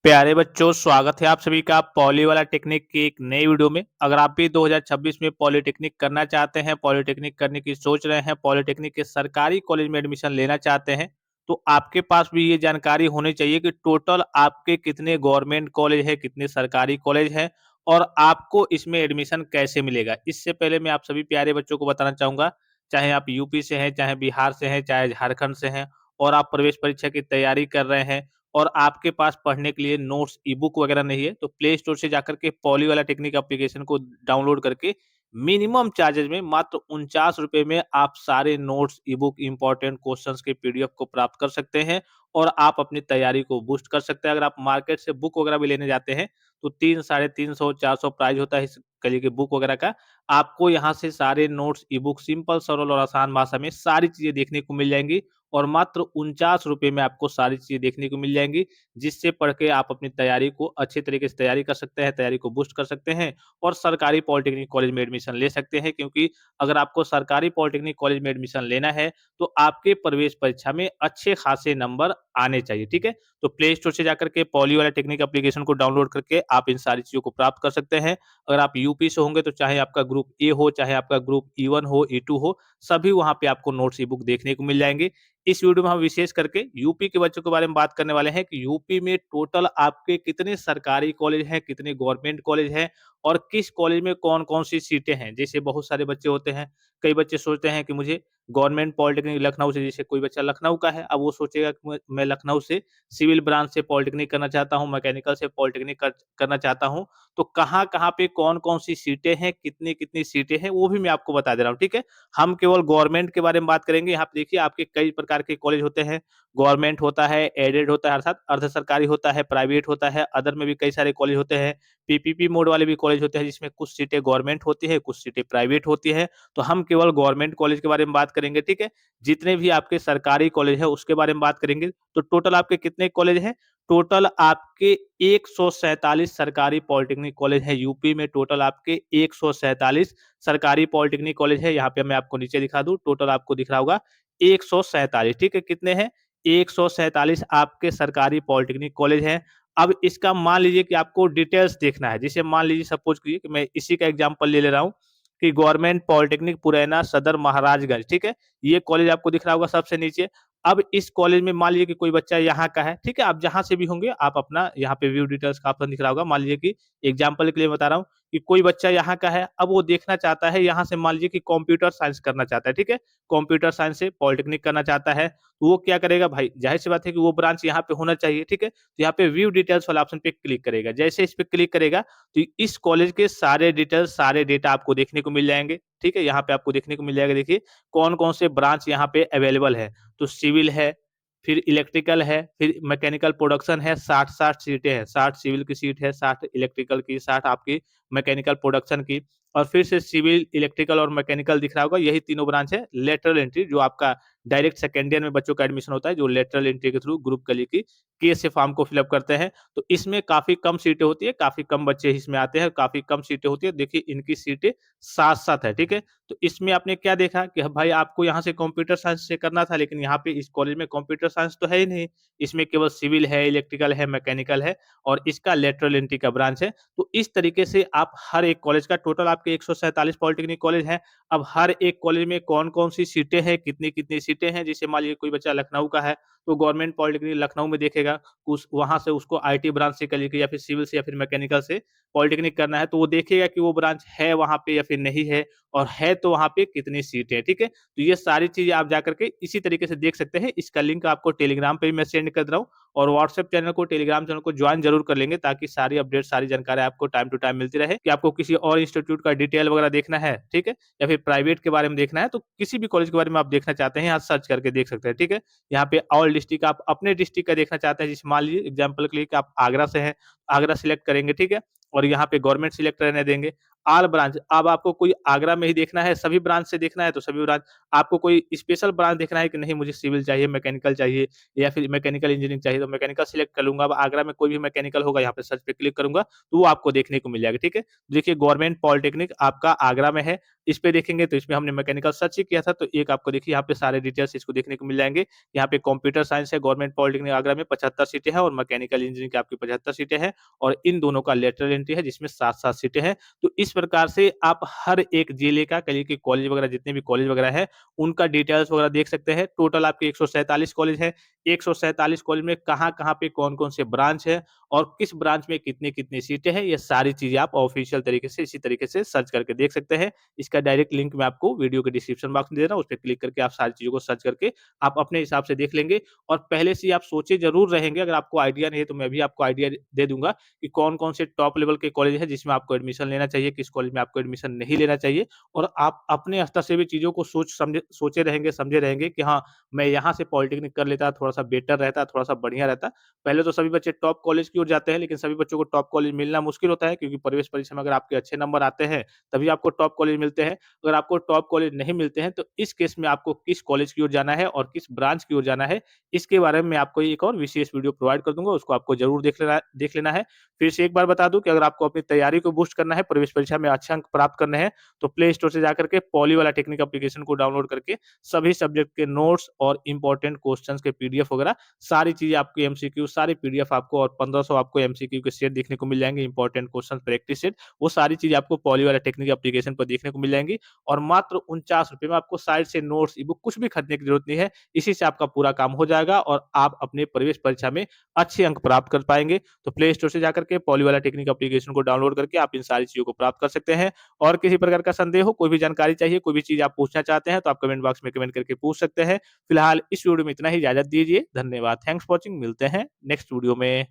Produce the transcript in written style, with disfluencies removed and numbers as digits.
प्यारे बच्चों, स्वागत है आप सभी का पॉली वाला टेक्निक की एक नई वीडियो में। अगर आप भी 2026 में पॉलिटेक्निक करना चाहते हैं, पॉलिटेक्निक करने की सोच रहे हैं, पॉलिटेक्निक के सरकारी कॉलेज में एडमिशन लेना चाहते हैं, तो आपके पास भी ये जानकारी होनी चाहिए कि टोटल आपके कितने गवर्नमेंट कॉलेज है, कितने सरकारी कॉलेज हैं और आपको इसमें एडमिशन कैसे मिलेगा। इससे पहले मैं आप सभी प्यारे बच्चों को बताना चाहूंगा, चाहे आप यूपी से हैं, चाहे बिहार से हैं, चाहे झारखंड से हैं और आप प्रवेश परीक्षा की तैयारी कर रहे हैं और आपके पास पढ़ने के लिए नोट्स, ई-बुक वगैरह नहीं है, तो प्ले स्टोर से जाकर के पॉली वाला टेक्निक एप्लीकेशन को डाउनलोड करके मिनिमम चार्जेज में मात्र ₹49 में आप सारे नोट्स, ई-बुक, इम्पोर्टेंट क्वेश्चंस के पीडीएफ को प्राप्त कर सकते हैं और आप अपनी तैयारी को बूस्ट कर सकते हैं। अगर आप मार्केट से बुक वगैरह भी लेने जाते हैं, तो 3 साढ़े 300, 400 प्राइस होता है इस कलिए के बुक वगैरह का। आपको यहाँ से सारे नोट्स, ई-बुक सिंपल, सरल और आसान भाषा में सारी चीज़ें देखने को मिल जाएँगी और मात्र ₹49 में आपको सारी चीज़ें देखने को मिल जाएँगी, जिससे पढ़ के आप अपनी तैयारी को अच्छे तरीके से तैयारी कर सकते हैं, तैयारी को बूस्ट कर सकते हैं और सरकारी पॉलिटेक्निक कॉलेज में एडमिशन ले सकते हैं। क्योंकि अगर आपको सरकारी पॉलिटेक्निक कॉलेज में एडमिशन लेना है, तो आपके प्रवेश परीक्षा में अच्छे खासे नंबर आने चाहिए, ठीक है? तो प्ले स्टोर से जाकर के पॉली वाला टेक्निक एप्लीकेशन को डाउनलोड करके आप इन सारी चीज़ों को प्राप्त कर सकते हैं। अगर आप यूपी से होंगे, तो चाहे आपका ग्रुप ए हो, चाहे आपका ग्रुप ई1 हो, ई2 हो, सभी वहाँ पे आपको नोट्स, ई-बुक देखने को मिल जाएँगे। इस वीडियो में हम विशेष करके यूपी के बच्चों के बारे में बात करने वाले हैं कि यूपी में टोटल आपके कितने सरकारी कॉलेज हैं, कितने गवर्नमेंट कॉलेज हैं और किस कॉलेज में कौन-कौन सी सीटें हैं। जैसे बहुत सारे बच्चे होते हैं, कई बच्चे सोचते हैं कि मुझे गवर्नमेंट पॉलिटेक्निक लखनऊ से, जैसे कोई बच्चा लखनऊ का है, अब वो सोचेगा कि मैं लखनऊ से सिविल ब्रांच से पॉलिटेक्निक करना चाहता हूँ, मैकेनिकल से पॉलिटेक्निक करना चाहता हूँ। तो कहाँ-कहाँ पे कौन-कौन सी सीटें हैं, कितनी-कितनी सीटें हैं, वो भी मैं आपको बता दे रहा हूँ, ठीक है? हम केवल गवर्नमेंट के बारे में बात करेंगे। यहाँ पे देखिए आपके कई प्रकार के कॉलेज होते हैं। गवर्नमेंट होता है, एडेड होता है, अर्थात अर्ध सरकारी होता है, प्राइवेट होता है, अदर में भी कई सारे कॉलेज होते हैं। पीपीपी मोड वाले भी कॉलेज होते हैं जिसमें कुछ सीटें गवर्नमेंट होती है, कुछ सीटें प्राइवेट होती है। तो हम केवल गवर्नमेंट कॉलेज के बारे में बात करेंगे, ठीक है? जितने भी आपके सरकारी कॉलेज है उसके बारे में बात करेंगे। तो टोटल आपके कितने कॉलेज हैं? टोटल आपके 147 सरकारी पॉलिटेक्निक कॉलेज है यूपी में। टोटल आपके 147 सरकारी पॉलिटेक्निक कॉलेज है। यहाँ पे मैं आपको नीचे दिखा दूँ, टोटल आपको दिख रहा होगा 147, ठीक है? कितने हैं? 147 आपके सरकारी पॉलिटेक्निक कॉलेज हैं। अब इसका मान लीजिए कि आपको डिटेल्स देखना है। जैसे मान लीजिए, सपोज़ करिए कि मैं इसी का एग्ज़ाम्पल ले ले रहा हूँ कि गवर्नमेंट पॉलिटेक्निक पुरैना सदर महाराजगंज, ठीक है? ये कॉलेज आपको दिख रहा होगा सबसे नीचे। अब इस कॉलेज में मान लीजिए कि कोई बच्चा यहाँ का है, ठीक है? आप जहाँ से भी होंगे, आप अपना यहाँ पे व्यू डिटेल्स का ऑप्शन दिख रहा होगा। मान लीजिए कि एग्ज़ाम्पल के लिए बता रहा हूँ कि कोई बच्चा यहाँ का है, अब वो देखना चाहता है यहाँ से, मान लीजिए कि कंप्यूटर साइंस करना चाहता है, ठीक है? कंप्यूटर साइंस से पॉलिटेक्निक करना चाहता है, तो वो क्या करेगा भाई? ज़ाहिर-सी बात है कि वो ब्रांच यहाँ पे होना चाहिए, ठीक है? तो यहाँ पे व्यू डिटेल्स वाला ऑप्शन पे क्लिक करेगा। जैसे इस पे क्लिक करेगा, तो इस कॉलेज के सारे डिटेल्स, सारे डेटा आपको देखने को मिल जाएँगे, ठीक है? यहाँ पे आपको देखने को मिल जाएगा, देखिए कौन-कौन से ब्रांच यहाँ पे अवेलेबल है। तो सिविल है, फिर इलेक्ट्रिकल है, फिर मैकेनिकल प्रोडक्शन है, 60-60 सीटें हैं, 60 सिविल की सीट है, 60 इलेक्ट्रिकल की, 60 आपकी मैकेनिकल प्रोडक्शन की और फिर से सिविल, इलेक्ट्रिकल और मैकेनिकल दिख रहा होगा, यही तीनों ब्रांच है। लेटरल एंट्री जो आपका डायरेक्ट सेकंड ईयर में बच्चों का एडमिशन होता है, जो लेटरल एंट्री के थ्रू ग्रुप कली की केस से फॉर्म को फिल अप करते हैं, तो इसमें काफ़ी कम सीटें होती है, काफ़ी कम बच्चे इसमें आते हैं, काफ़ी कम सीटें होती है। देखिए इनकी सीटें 7-7 है, ठीक है? तो इसमें आपने क्या देखा कि भाई आपको यहाँ से कंप्यूटर साइंस से करना था, लेकिन यहाँ पे इस कॉलेज में कंप्यूटर साइंस तो है ही नहीं। इसमें केवल सिविल है, इलेक्ट्रिकल है, मैकेनिकल है और इसका लेटरल एंट्री का ब्रांच है। तो इस तरीके से आप हर एक कॉलेज का, टोटल आपके 147 पॉलिटेक्निक कॉलेज हैं। अब हर एक कॉलेज में कौन-कौन सी सीटें हैं, कितनी-कितनी सीटें हैं, जैसे मान लीजिए कोई बच्चा लखनऊ का है, तो गवर्नमेंट पॉलिटेक्निक लखनऊ में देखेगा, उस वहाँ से उसको आईटी ब्रांच से करिए या फिर सिविल से या फिर मैकेनिकल से पॉलिटेक्निक करना है, तो वो देखेगा कि वो ब्रांच है वहाँ पे या फिर नहीं है और है तो वहाँ पे कितनी सीटें हैं, ठीक है? तो ये सारी चीज़ें आप जाकर के इसी तरीके से देख सकते हैं। इसका लिंक आपको टेलीग्राम पे भी मैं सेंड कर दे रहा हूँ और व्हाट्सएप चैनल को, टेलीग्राम चैनल को जॉइन ज़रूर कर लेंगे, ताकि सारी अपडेट, सारी जानकारी आपको टाइम टू टाइम मिलती रहे। कि आपको किसी और इंस्टीट्यूट का डिटेल वगैरह देखना है, ठीक है? या फिर प्राइवेट के बारे में देखना है, तो किसी भी कॉलेज के बारे में आप देखना चाहते हैं, यहाँ सर्च करके देख सकते हैं, ठीक है? यहाँ पे ऑल डिस्ट्रिक्ट, आप अपने डिस्ट्रिक्ट का देखना चाहते हैं, जैसे मान लीजिए एग्जाम्पल के लिए कि आप आगरा से हैं, आगरा सिलेक्ट करेंगे, ठीक है? और यहाँ पे गवर्नमेंट सिलेक्ट रहने देंगे। ऑल ब्रांच, अब आपको कोई आगरा में ही देखना है, सभी ब्रांच से देखना है तो सभी ब्रांच, आपको कोई स्पेशल ब्रांच देखना है कि नहीं मुझे सिविल चाहिए, मैकेनिकल चाहिए या फिर मैकेनिकल इंजीनियरिंग चाहिए, तो मैकेनिकल सिलेक्ट कर लूँगा। अब आगरा में कोई भी मैकेनिकल होगा, यहाँ पे सर्च पे क्लिक करूँगा, तो वो आपको देखने को मिल जाएगा, ठीक है? देखिए गवर्नमेंट पॉलिटेक्निक आपका आगरा में है, इस पे देखेंगे तो इसमें हमने मैकेनिकल सर्च ही किया था, तो एक आपको देखिए यहाँ पे सारे डिटेल्स इसको देखने को मिल जाएँगे। यहाँ पे कंप्यूटर साइंस है, गवर्नमेंट पॉलिटेक्निक आगरा में 75 सीटें हैं और मैकेनिकल इंजीनियरिंग की आपकी 75 सीटें हैं और इन दोनों का लेटरल एंट्री है जिसमें 7-7 सीटें हैं। तो इस प्रकार से आप हर एक जिले का कहिए कि कॉलेज वगैरह जितने भी कॉलेज वगैरह हैं, उनका डिटेल्स वगैरह देख सकते हैं। टोटल आपके 147 कॉलेज हैं। 147 कॉलेज में कहाँ-कहाँ पे कौन-कौन से ब्रांच है और किस ब्रांच में कितनी-कितनी सीटें हैं, ये सारी चीज़ें आप ऑफ़िशियल तरीके से इसी तरीके से सर्च करके देख सकते हैं। इसका डायरेक्ट लिंक मैं आपको वीडियो के डिस्क्रिप्शन बॉक्स में दे रहा हूँ, उस पे क्लिक करके आप सारी चीज़ों को सर्च करके आप अपने हिसाब से देख लेंगे और पहले से ही आप सोचे ज़रूर रहेंगे। अगर आपको आइडिया नहीं है, तो मैं भी आपको आइडिया दे दूँगा कि कौन-कौन से टॉप लेवल के कॉलेज हैं, जिसमें आपको एडमिशन लेना चाहिए, किस कॉलेज में आपको एडमिशन नहीं लेना चाहिए और आप अपने स्तर से भी चीज़ों को सोचे रहेंगे, समझे रहेंगे कि हाँ, मैं यहाँ से पॉलिटेक्निक कर लेता, थोड़ा-सा बेटर रहता, थोड़ा-सा बढ़िया रहता। पहले तो सभी बच्चे टॉप कॉलेज की ओर जाते हैं, लेकिन सभी बच्चों को टॉप कॉलेज मिलना मुश्किल होता है क्योंकि प्रवेश परीक्षा में अगर आपके अच्छे नंबर आते हैं, तभी आपको टॉप कॉलेज मिलते हैं। अगर आपको टॉप कॉलेज नहीं मिलते हैं, तो इस केस में आपको किस कॉलेज की ओर जाना है और किस ब्रांच की ओर जाना है, इसके बारे में मैं आपको एक और विशेष वीडियो प्रोवाइड कर दूँगा, उसको आपको ज़रूर देख लेना है। फिर से एक बार बता दूँ कि अगर आपको अपनी तैयारी को बूस्ट करना है, प्रवेश परीक्षा में अच्छे अंक प्राप्त करने हैं, तो प्ले स्टोर से जाकर के पॉली वाला टेक्निक एप्लीकेशन को डाउनलोड करके सभी सब्जेक्ट के नोट्स और इम्पोर्टेंट क्वेश्चंस के पीडीएफ वगैरह सारी चीज़ें आपकी एमसीक्यू सारी पीडीएफ आपको और 1500 आपको एमसीक्यू के सेट देखने को मिल जाएँगे, इम्पोर्टेंट क्वेश्चन प्रैक्टिस सेट, वो सारी चीज़ें आपको पॉली वाला टेक्निक एप्लीकेशन पर देखने को मिल जाएँगी और मात्र ₹49 में आपको साइट से नोट्स, ई-बुक कुछ भी खरीदने की ज़रूरत नहीं है। इसी से आपका पूरा काम हो जाएगा और आप अपने प्रवेश परीक्षा में अच्छे अंक प्राप्त कर पाएँगे। तो प्ले स्टोर से जाकर के पॉली वाला टेक्निक एप्लीकेशन को डाउनलोड करके आप इन सारी चीज़ों को प्राप्त कर सकते हैं और किसी प्रकार का संदेह हो, कोई भी जानकारी चाहिए, कोई भी चीज़ आप पूछना चाहते हैं, तो आप कमेंट बॉक्स में कमेंट करके पूछ सकते हैं। फिलहाल इस वीडियो में इतना ही, इजाज़त दीजिए। धन्यवाद। Thanks for watching. मिलते हैं नेक्स्ट वीडियो में।